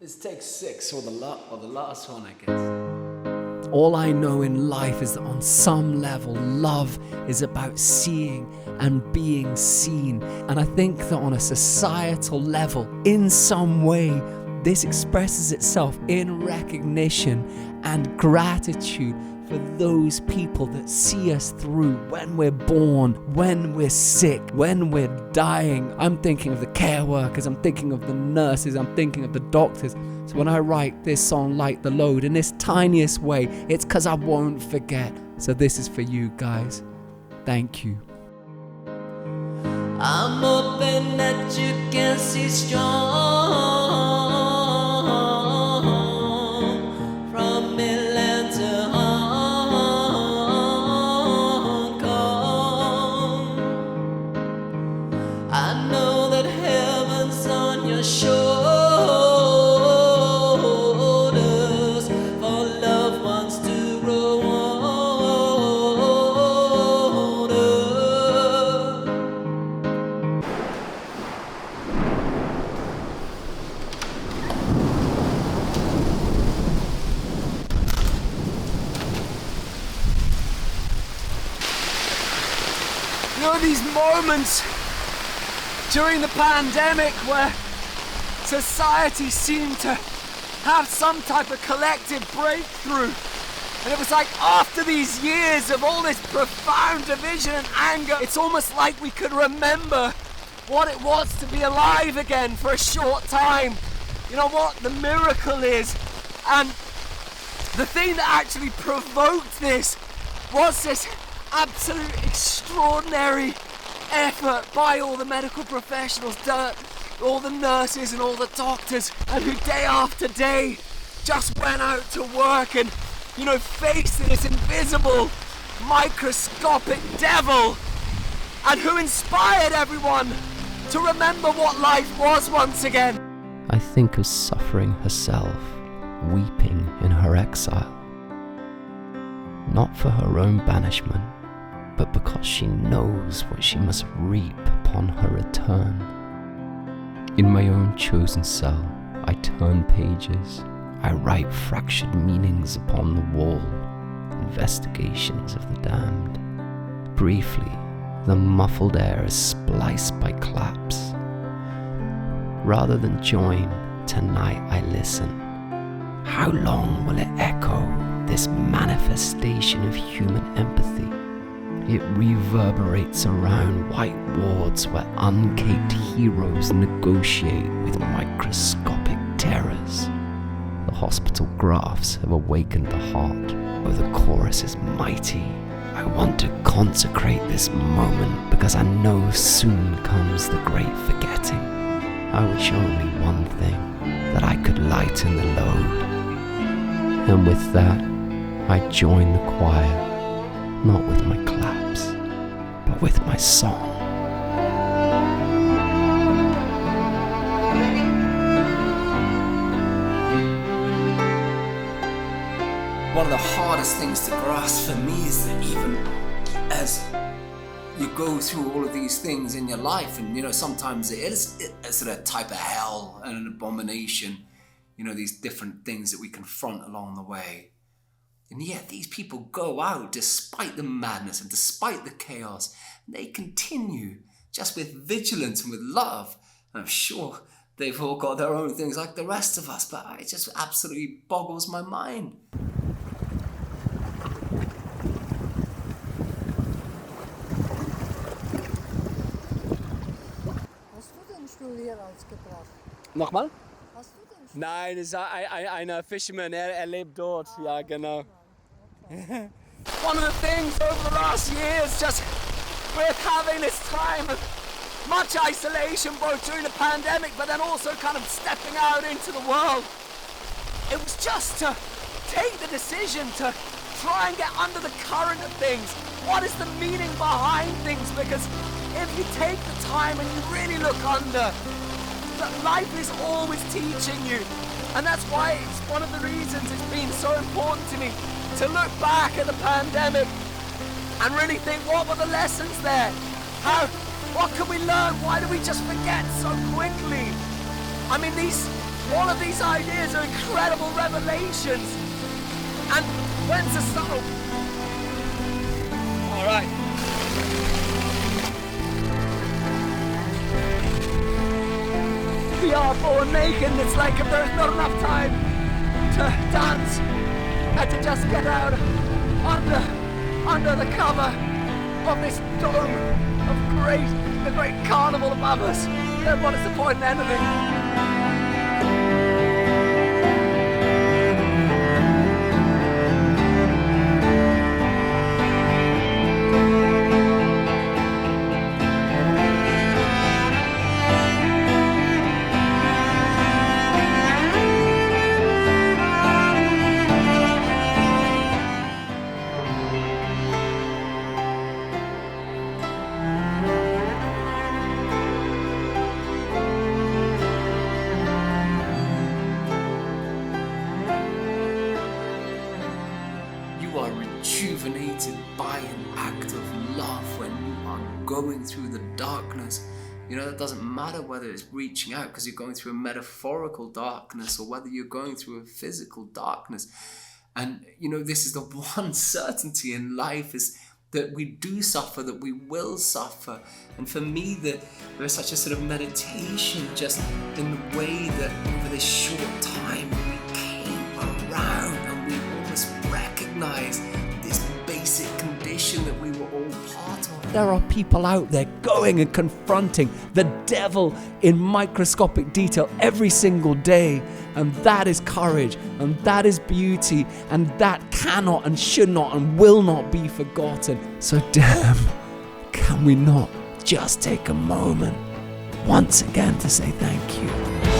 It's take 6 or the last one, I guess. All I know in life is that on some level, love is about seeing and being seen. And I think that on a societal level, in some way, this expresses itself in recognition and gratitude for those people that see us through when we're born, when we're sick, when we're dying. I'm thinking of the care workers, I'm thinking of the nurses, I'm thinking of the doctors. So when I write this song, Light the Load, in this tiniest way, it's because I won't forget. So this is for you guys. Thank you. I'm hoping that you can see strong from Milan to Hong Kong. I know that heaven's on your shoulders for loved ones to grow older. You know, these moments during the pandemic where society seemed to have some type of collective breakthrough. And it was like after these years of all this profound division and anger, it's almost like we could remember what it was to be alive again for a short time. You know what the miracle is. And the thing that actually provoked this was this absolute extraordinary effort by all the medical professionals, all the nurses and all the doctors, and who day after day just went out to work and, you know, faced this invisible, microscopic devil, and who inspired everyone to remember what life was once again. I think of suffering herself, weeping in her exile, not for her own banishment, but because she knows what she must reap upon her return. In my own chosen cell, I turn pages, I write fractured meanings upon the wall, investigations of the damned. Briefly, the muffled air is spliced by claps. Rather than join, tonight I listen. How long will it echo, this manifestation of human empathy? It reverberates around white wards where uncaped heroes negotiate with microscopic terrors. The hospital graphs have awakened the heart. Oh, the chorus is mighty. I want to consecrate this moment because I know soon comes the great forgetting. I wish only one thing, that I could lighten the load. And with that, I join the choir. Not with my claps, but with my song. One of the hardest things to grasp for me is that even as you go through all of these things in your life, and you know, sometimes it's a sort of type of hell and an abomination, you know, these different things that we confront along the way. And yet these people go out despite the madness and despite the chaos. And they continue just with vigilance and with love. And I'm sure they've all got their own things like the rest of us, but it just absolutely boggles my mind. Hast du den Stuhl rausgebracht? Nochmal? Hast du den Stuhl? Nein, es ist ein Fisherman, er lebt dort, ja genau. One of the things over the last years, just with having this time of much isolation, both during the pandemic, but then also kind of stepping out into the world, it was just to take the decision to try and get under the current of things. What is the meaning behind things? Because if you take the time and you really look under, that life is always teaching you. And that's why it's one of the reasons it's been so important to me to look back at the pandemic and really think, what were the lessons there? What can we learn? Why do we just forget so quickly? I mean, these All of these ideas are incredible revelations. And when's the sun? All right. We are born naked, and it's like if there's not enough time to dance and to just get out under the cover of this dome of the great carnival above us. Then what is the point in anything? You are rejuvenated by an act of love when you are going through the darkness. You know, that doesn't matter whether it's reaching out because you're going through a metaphorical darkness or whether you're going through a physical darkness. And, you know, this is the one certainty in life, is that we do suffer, that we will suffer. And for me, that there's such a sort of meditation just in the way that over this short time we came around and we almost recognized this basic condition that we were all part of. There are people out there going and confronting the devil in microscopic detail every single day. And that is courage, and that is beauty, and that cannot and should not and will not be forgotten. So damn, can we not just take a moment once again to say thank you?